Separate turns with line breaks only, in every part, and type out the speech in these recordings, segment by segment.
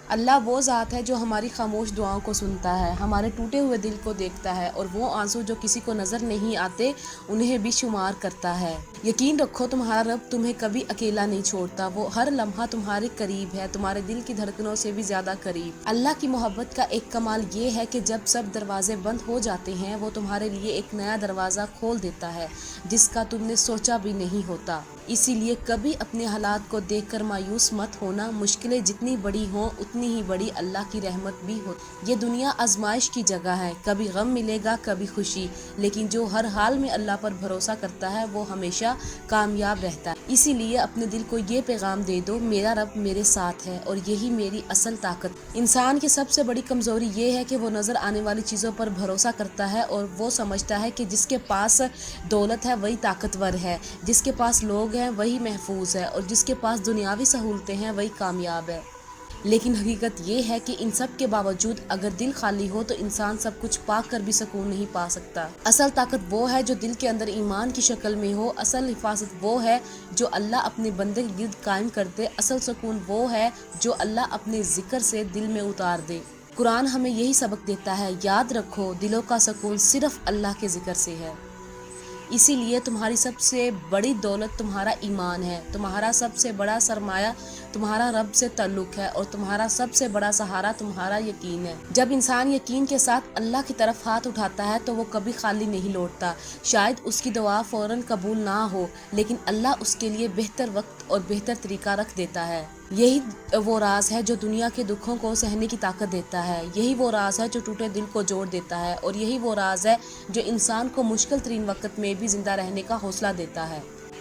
اللہ وہ ذات ہے جو ہماری خاموش دعاؤں کو سنتا ہے، ہمارے ٹوٹے ہوئے دل کو دیکھتا ہے، اور وہ آنسو جو کسی کو نظر نہیں آتے انہیں بھی شمار کرتا ہے۔ یقین رکھو تمہارا رب تمہیں کبھی اکیلا نہیں چھوڑتا، وہ ہر لمحہ تمہارے قریب ہے، تمہارے دل کی دھڑکنوں سے بھی زیادہ قریب۔ اللہ کی محبت کا ایک کمال یہ ہے کہ جب سب دروازے بند ہو جاتے ہیں وہ تمہارے لیے ایک نیا دروازہ کھول دیتا ہے جس کا تم نے سوچا بھی نہیں ہوتا۔ اسی لیے کبھی اپنے حالات کو دیکھ کر مایوس مت ہونا، مشکلیں جتنی بڑی ہوں اتنی ہی بڑی اللہ کی رحمت بھی ہو۔ یہ دنیا آزمائش کی جگہ ہے، کبھی غم ملے گا کبھی خوشی، لیکن جو ہر حال میں اللہ پر بھروسہ کرتا ہے وہ ہمیشہ کامیاب رہتا ہے۔ اسی لیے اپنے دل کو یہ پیغام دے دو، میرا رب میرے ساتھ ہے اور یہی میری اصل طاقت۔ انسان کی سب سے بڑی کمزوری یہ ہے کہ وہ نظر آنے والی چیزوں پر بھروسہ کرتا ہے اور وہ سمجھتا ہے کہ جس کے پاس دولت ہے وہی طاقتور ہے، جس کے پاس لوگ ہیں وہی محفوظ ہے، اور جس کے پاس دنیاوی سہولتیں ہیں وہی کامیاب ہے۔ لیکن حقیقت یہ ہے کہ ان سب کے باوجود اگر دل خالی ہو تو انسان سب کچھ پا کر بھی سکون نہیں پا سکتا۔ اصل طاقت وہ ہے جو دل کے اندر ایمان کی شکل میں ہو، اصل حفاظت وہ ہے جو اللہ اپنے بندے کے گرد قائم کر دے، اصل سکون وہ ہے جو اللہ اپنے ذکر سے دل میں اتار دے۔ قرآن ہمیں یہی سبق دیتا ہے، یاد رکھو دلوں کا سکون صرف اللہ کے ذکر سے ہے۔ اسی لیے تمہاری سب سے بڑی دولت تمہارا ایمان ہے، تمہارا سب سے بڑا سرمایہ تمہارا رب سے تعلق ہے، اور تمہارا سب سے بڑا سہارا تمہارا یقین ہے۔ جب انسان یقین کے ساتھ اللہ کی طرف ہاتھ اٹھاتا ہے تو وہ کبھی خالی نہیں لوٹتا۔ شاید اس کی دعا فوراً قبول نہ ہو، لیکن اللہ اس کے لیے بہتر وقت اور بہتر طریقہ رکھ دیتا ہے۔ یہی وہ راز ہے جو دنیا کے دکھوں کو سہنے کی طاقت دیتا ہے، یہی وہ راز ہے جو ٹوٹے دل کو جوڑ دیتا ہے، اور یہی وہ راز ہے جو انسان کو مشکل ترین وقت میں بھی زندہ رہنے کا حوصلہ دیتا ہے۔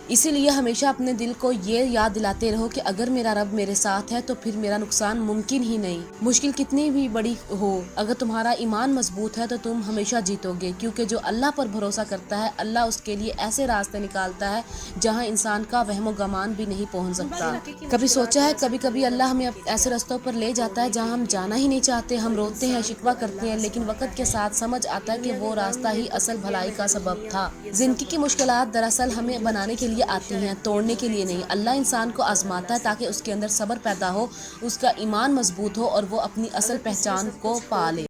اسی لیے ہمیشہ اپنے دل کو یہ یاد دلاتے رہو کہ اگر میرا رب میرے ساتھ ہے تو پھر میرا نقصان ممکن ہی نہیں۔ مشکل کتنی بھی بڑی ہو، اگر تمہارا ایمان مضبوط ہے تو تم ہمیشہ جیتو گے، کیونکہ جو اللہ پر بھروسہ کرتا ہے اللہ اس کے لیے ایسے راستے نکالتا ہے جہاں انسان کا وہم و گمان بھی نہیں پہنچ سکتا۔ کبھی سوچا ہے کبھی اللہ ہمیں ایسے رستوں پر لے جاتا ہے جہاں ہم جانا ہی نہیں چاہتے، ہم روتے ہیں، شکوہ کرتے ہیں، لیکن وقت کے ساتھ سمجھ آتا ہے کہ وہ راستہ ہی اصل بھلائی کا سبب تھا۔ زندگی کی مشکلات دراصل ہمیں بنانے کے لیے آتی ہیں، توڑنے کے لیے نہیں۔ اللہ انسان کو آزماتا ہے تاکہ اس کے اندر صبر پیدا ہو، اس کا ایمان مضبوط ہو اور وہ اپنی اصل پہچان کو پا لے۔